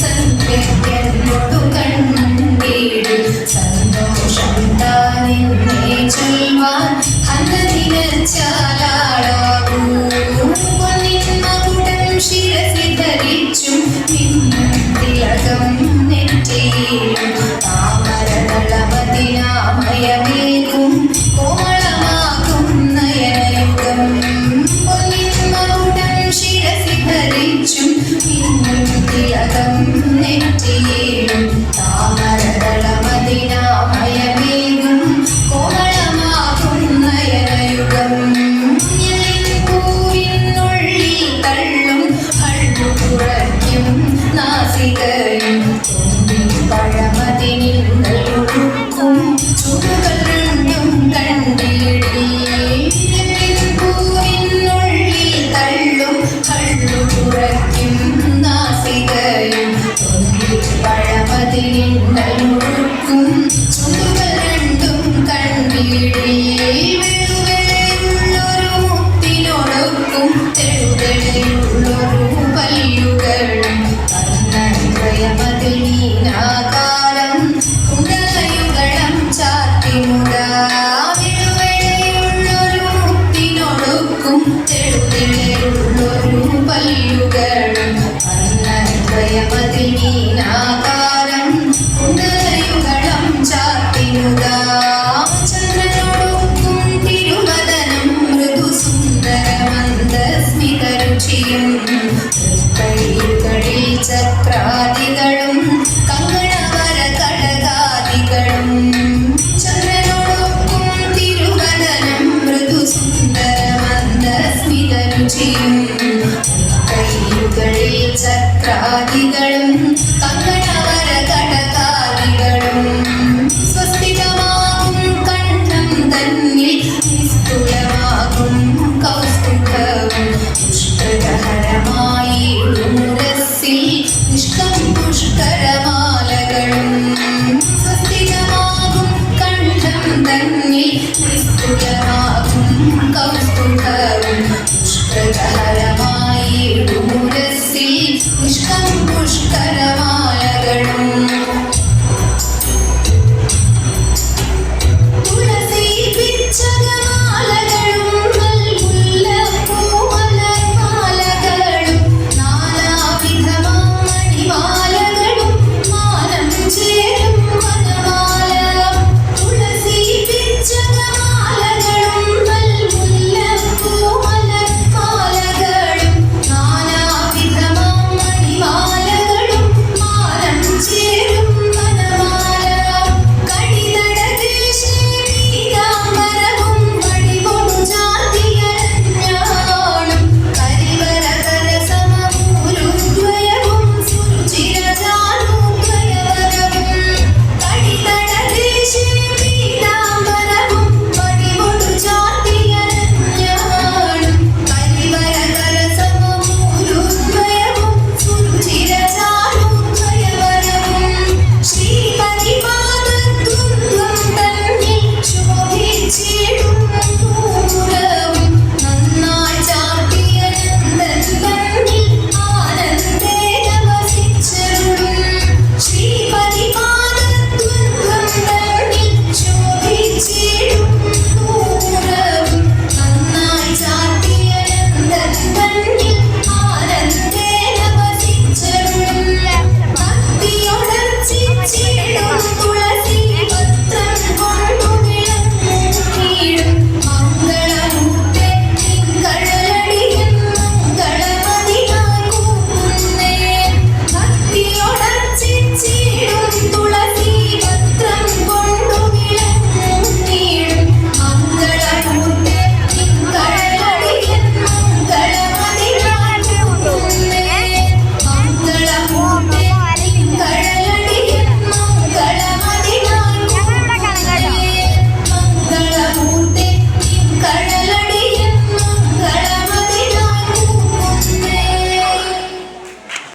സന്ധ്യയ്ക്കെന്നോടു കണ്ടിടും സന്തോഷം താനെന്നെ ചൊൽവാൻ അന്ന് നിലച്ചാലാടാകൂ പൊന്നിൻ മകുടം ശിരസിൽ ധരിച്ചും മിന്നും തിലകം നെറ്റിയിലും താമരദളമതിനാമയമേകും കോമളമാകും നയനയുഗം പൊന്നിൻ മകുടം ശിരസിൽ ധരിച്ചും മിന്നും തിലകം നെറ്റിയിലും താമരദളമതിനാമയമേകും കോമളമാകും നയനയുഗം പൂവിനുള്ളിൽ തള്ളും കണ്ണു കുറയ്ക്കും നാസികയും പഴമതിനിന്നും ചുടുകൾ രണ്ടും കണ്ടിടി പൂവിനുള്ളിൽ തള്ളും കണ്ണു കുറയ്ക്കും നാസികയും പഴമതിനിന്നും ചുടുകൾ രണ്ടും കണ്ടിടി വെളുവെളയുള്ളൊരു മുത്തിനൊടുക്കും തെളുതെളയുള്ളൊരു പല്ലുകളും കർണദ്വയമതിൽ നീനാകാരം കുണ്ടലയുഗളം ചാർത്തിമുടാ വെളുവെളയുള്ളൊരു മുത്തിനൊടുക്കും തെളുതെളയുള്ളൊരു പല്ലുകളും കർണദ്വയമതിൽ നീനാകാരം കുണ്ടലയുഗളം ചാർത്തിമുടാ ചന്ദ്രനോടൊക്കും തിരുവദനം മൃദുസുന്ദരമന്ദസ്മിതരുചിയും കൈകളിൽ ചക്രാദികളും കങ്കണവര കടകാദികളും ചന്ദ്രനോടൊപ്പം തിരുവദനം മൃദുസുന്ദരമന്ദസ്മിതരുചിയും കൈകളിൽ ചക്രാദികളും കങ്കണവര കടകാദികളും സ്വസ്തികമാകും കണ്ഠം തന്നിൽ നിസ്തുലമാകും കൗസ്തുഭവും പുഷ്കരഹരമായി ഉരസ്സിൽ പുഷ്കം പുഷ്കരമാലകളും സ്വസ്തികമാകും കണ്ഠം തന്നിൽ നിസ്തുലമാകും കൗസ്തുഭവും പുഷ്കരഹരമായി ഉരസ്സിൽ പുഷ്കം പുഷ്കരമാ